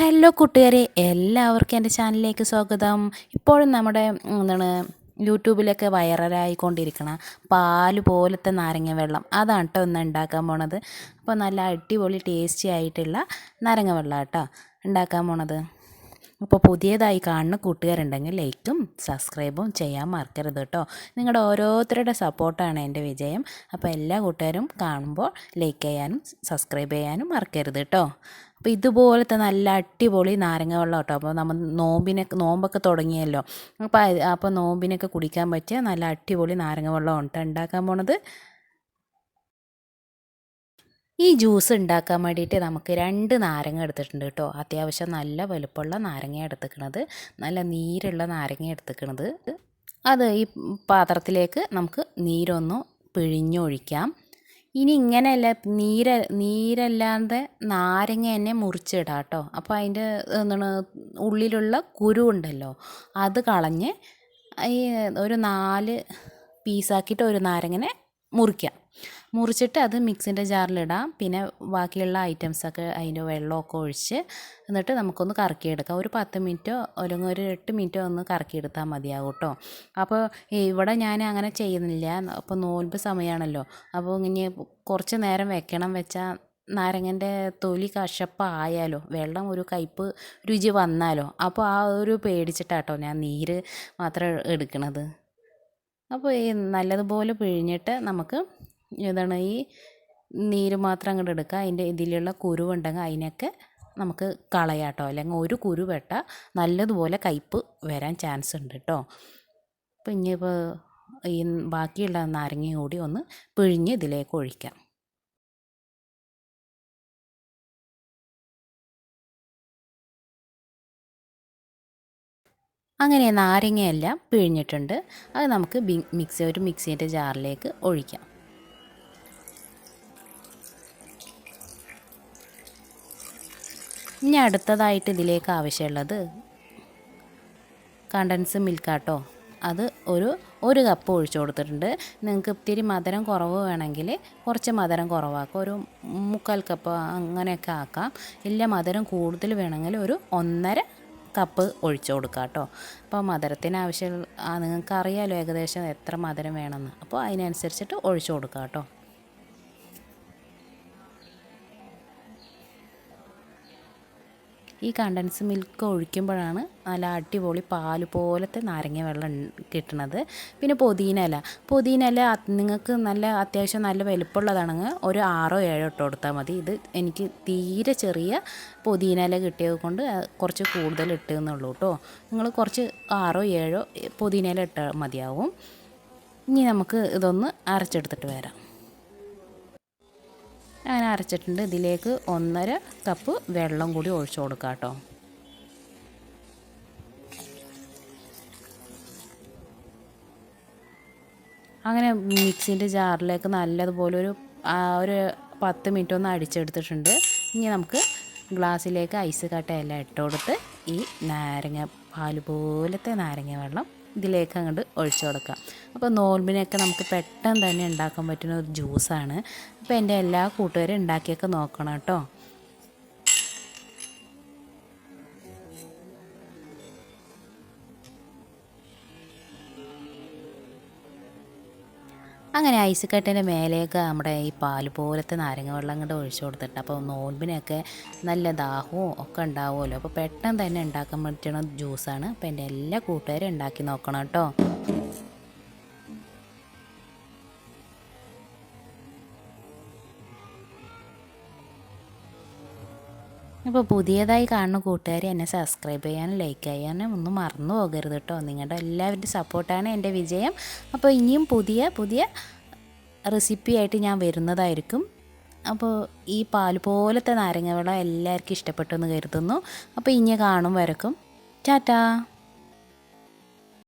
Hello കൂട്ടുകാരെ, എല്ലാവർക്കും എൻ്റെ ചാനലിലേക്ക് സ്വാഗതം. ഇപ്പോഴും നമ്മുടെ യൂട്യൂബിലൊക്കെ വൈറലായിക്കൊണ്ടിരിക്കണ പാല് പോലത്തെ നാരങ്ങ വെള്ളം അതാണ് കേട്ടോ ഒന്ന് ഉണ്ടാക്കാൻ പോണത്. അപ്പോൾ നല്ല അടിപൊളി ടേസ്റ്റി ആയിട്ടുള്ള നാരങ്ങ വെള്ളം കേട്ടോ ഉണ്ടാക്കാൻ പോണത്. അപ്പോൾ പുതിയതായി കാണുന്ന കൂട്ടുകാരുണ്ടെങ്കിൽ ലൈക്കും സബ്സ്ക്രൈബും ചെയ്യാൻ മറക്കരുത് കേട്ടോ. നിങ്ങളുടെ ഓരോരുത്തരുടെ സപ്പോർട്ടാണ് എൻ്റെ വിജയം. അപ്പോൾ എല്ലാ കൂട്ടുകാരും കാണുമ്പോൾ ലൈക്ക് ചെയ്യാനും സബ്സ്ക്രൈബ് ചെയ്യാനും മറക്കരുത് കേട്ടോ. അപ്പോൾ ഇതുപോലത്തെ നല്ല അടിപൊളി നാരങ്ങ വെള്ളം കേട്ടോ. അപ്പോൾ നമ്മൾ നോമ്പൊക്കെ തുടങ്ങിയല്ലോ. അപ്പോൾ നോമ്പിനൊക്കെ കുടിക്കാൻ പറ്റിയ നല്ല അടിപൊളി നാരങ്ങ വെള്ളം ഉണ്ട് ഉണ്ടാക്കാൻ പോണത്. ഈ ജ്യൂസ് ഉണ്ടാക്കാൻ വേണ്ടിയിട്ട് നമുക്ക് 2 നാരങ്ങ എടുത്തിട്ടുണ്ട് കേട്ടോ. അത്യാവശ്യം നല്ല വലുപ്പമുള്ള നാരങ്ങ എടുത്തിക്കണത്, നല്ല നീരുള്ള നാരങ്ങ എടുത്തിക്കണത്. അത് ഈ പാത്രത്തിലേക്ക് നമുക്ക് നീരൊന്ന് പിഴിഞ്ഞൊഴിക്കാം. ഇനി ഇങ്ങനെയല്ല, നീരല്ലാതെ നാരങ്ങ തന്നെ മുറിച്ചിടാം കേട്ടോ. അപ്പോൾ അതിൻ്റെ ഉള്ളിലുള്ള കുരു ഉണ്ടല്ലോ, അത് കളഞ്ഞ് ഈ ഒരു 4 പീസാക്കിയിട്ട് ഒരു നാരങ്ങനെ മുറിച്ചിട്ട് അത് മിക്സിൻ്റെ ജാറിലിടാം. പിന്നെ ബാക്കിയുള്ള ഐറ്റംസൊക്കെ അതിൻ്റെ വെള്ളമൊക്കെ ഒഴിച്ച് എന്നിട്ട് നമുക്കൊന്ന് കറക്കിയെടുക്കാം. ഒരു 10 മിനിറ്റോ അല്ലെങ്കിൽ ഒരു 8 മിനിറ്റോ ഒന്ന് കറക്കിയെടുത്താൽ മതിയാകും കേട്ടോ. അപ്പോൾ ഇവിടെ ഞാൻ അങ്ങനെ ചെയ്യുന്നില്ല. അപ്പോൾ നോൽമ്പ് സമയമാണല്ലോ. അപ്പോൾ ഇങ്ങനെ കുറച്ച് നേരം വെച്ചാൽ നാരങ്ങൻ്റെ തൊലി കശപ്പായാലോ, വെള്ളം ഒരു കയ്പ്പ് രുചി വന്നാലോ, അപ്പോൾ ആ ഒരു പേടിച്ചിട്ടാട്ടോ ഞാൻ നീര് മാത്രം എടുക്കണത്. അപ്പോൾ ഈ നല്ലതുപോലെ പിഴിഞ്ഞിട്ട് നമുക്ക് ഈ നീര് മാത്രം അങ്ങോട്ട് എടുക്കുക. അതിൻ്റെ ഇതിലുള്ള കുരുവുണ്ടെങ്കിൽ അതിനൊക്കെ നമുക്ക് കളയാം കേട്ടോ. അല്ലെങ്കിൽ ഒരു കുരു നല്ലതുപോലെ കയ്പ്പ് വരാൻ ചാൻസ് ഉണ്ട് കേട്ടോ. അപ്പോൾ ഇനിയിപ്പോൾ ഈ ബാക്കിയുള്ള നാരങ്ങയും കൂടി ഒന്ന് പിഴിഞ്ഞ് ഇതിലേക്ക് ഒഴിക്കാം. അങ്ങനെ നാരങ്ങയെല്ലാം പിഴിഞ്ഞിട്ടുണ്ട്. അത് നമുക്ക് ഒരു മിക്സിൻ്റെ ജാറിലേക്ക് ഒഴിക്കാം. ഇനി അടുത്തതായിട്ട് ഇതിലേക്ക് ആവശ്യമുള്ളത് കണ്ടൻസ് മിൽക്കാട്ടോ. അത് ഒരു കപ്പ് ഒഴിച്ചു കൊടുത്തിട്ടുണ്ട്. നിങ്ങൾക്ക് ഇത്തിരി മധുരം കുറവ് വേണമെങ്കിൽ കുറച്ച് മധുരം കുറവാക്കാം. ഒരു 3/4 കപ്പ് അങ്ങനെയൊക്കെ ആക്കാം. ഇല്ല മധുരം കൂടുതൽ വേണമെങ്കിൽ ഒരു 1.5 കപ്പ് ഒഴിച്ചു കൊടുക്കാം കേട്ടോ. അപ്പോൾ മധുരത്തിന് ആവശ്യം നിങ്ങൾക്ക് അറിയാമല്ലോ ഏകദേശം എത്ര മധുരം വേണമെന്ന്. അപ്പോൾ അതിനനുസരിച്ചിട്ട് ഒഴിച്ചു കൊടുക്കാം കേട്ടോ. ഈ കണ്ടൻസ് മിൽക്ക് ഒഴിക്കുമ്പോഴാണ് നല്ല അടിപൊളി പാല് പോലത്തെ നാരങ്ങ വെള്ളം കിട്ടുന്നത്. പിന്നെ പുതിന ഇല നിങ്ങൾക്ക് നല്ല അത്യാവശ്യം നല്ല വലിപ്പമുള്ളതാണെങ്കിൽ ഒരു 6-7 ഇട്ട് കൊടുത്താൽ മതി. ഇത് എനിക്ക് തീരെ ചെറിയ പുതിന ഇല കിട്ടിയത് കൊണ്ട് കുറച്ച് കൂടുതൽ ഇട്ടെന്നുള്ളൂ കേട്ടോ. നിങ്ങൾ കുറച്ച് 6-7 പുതിന ഇല ഇട്ടാൽ മതിയാവും. ഇനി നമുക്ക് ഇതൊന്ന് അരച്ചെടുത്തിട്ട് വരാം. അങ്ങനെ അരച്ചിട്ടുണ്ട്. ഇതിലേക്ക് 1.5 കപ്പ് വെള്ളം കൂടി ഒഴിച്ചു കൊടുക്കാം കേട്ടോ. അങ്ങനെ മിക്സിൻ്റെ ജാറിലേക്ക് നല്ലതുപോലെ ഒരു 10 മിനിറ്റ് ഒന്ന് അടിച്ചെടുത്തിട്ടുണ്ട്. ഇനി നമുക്ക് ഗ്ലാസ്സിലേക്ക് ഐസ് കട്ടയെല്ലാം ഇട്ട് കൊടുത്ത് ഈ പാല് പോലത്തെ നാരങ്ങ വെള്ളം ഇതിലേക്ക് അങ്ങോട്ട് ഒഴിച്ചു കൊടുക്കാം. അപ്പോൾ നോൽമ്പിനൊക്കെ നമുക്ക് പെട്ടെന്ന് തന്നെ ഉണ്ടാക്കാൻ പറ്റുന്ന ഒരു ജ്യൂസാണ്. അപ്പോൾ എൻ്റെ എല്ലാ കൂട്ടുകാരും ഉണ്ടാക്കിയൊക്കെ നോക്കണം കേട്ടോ. അങ്ങനെ ഐസ് കട്ടേൻ്റെ മേലേക്ക് നമ്മുടെ ഈ പാല് പോലത്തെ നാരങ്ങ വെള്ളം കൊണ്ട് ഒഴിച്ചു കൊടുത്തിട്ട് അപ്പോൾ നോൻപിനൊക്കെ നല്ല ദാഹവും ഒക്കെ ഉണ്ടാവുമല്ലോ. അപ്പോൾ പെട്ടെന്ന് തന്നെ ഉണ്ടാക്കാൻ പറ്റുന്ന ജ്യൂസാണ്. അപ്പോൾ എൻ്റെ എല്ലാ കൂട്ടുകാരും ഉണ്ടാക്കി നോക്കണം കേട്ടോ. അപ്പോൾ പുതിയതായി കാണുന്ന കൂട്ടുകാർ എന്നെ സബ്സ്ക്രൈബ് ചെയ്യാനും ലൈക്ക് ചെയ്യാനും ഒന്നും മറന്നു പോകരുത് കേട്ടോ. നിങ്ങളുടെ എല്ലാവരുടെ സപ്പോർട്ടാണ് എൻ്റെ വിജയം. അപ്പോൾ ഇനിയും പുതിയ റെസിപ്പി ആയിട്ട് ഞാൻ വരുന്നതായിരിക്കും. അപ്പോൾ ഈ പാല് പോലത്തെ നാരങ്ങ വെള്ളം എല്ലാവർക്കും ഇഷ്ടപ്പെട്ടെന്ന് കരുതുന്നു. അപ്പോൾ ഇനി കാണും വരക്കും ടാറ്റാ.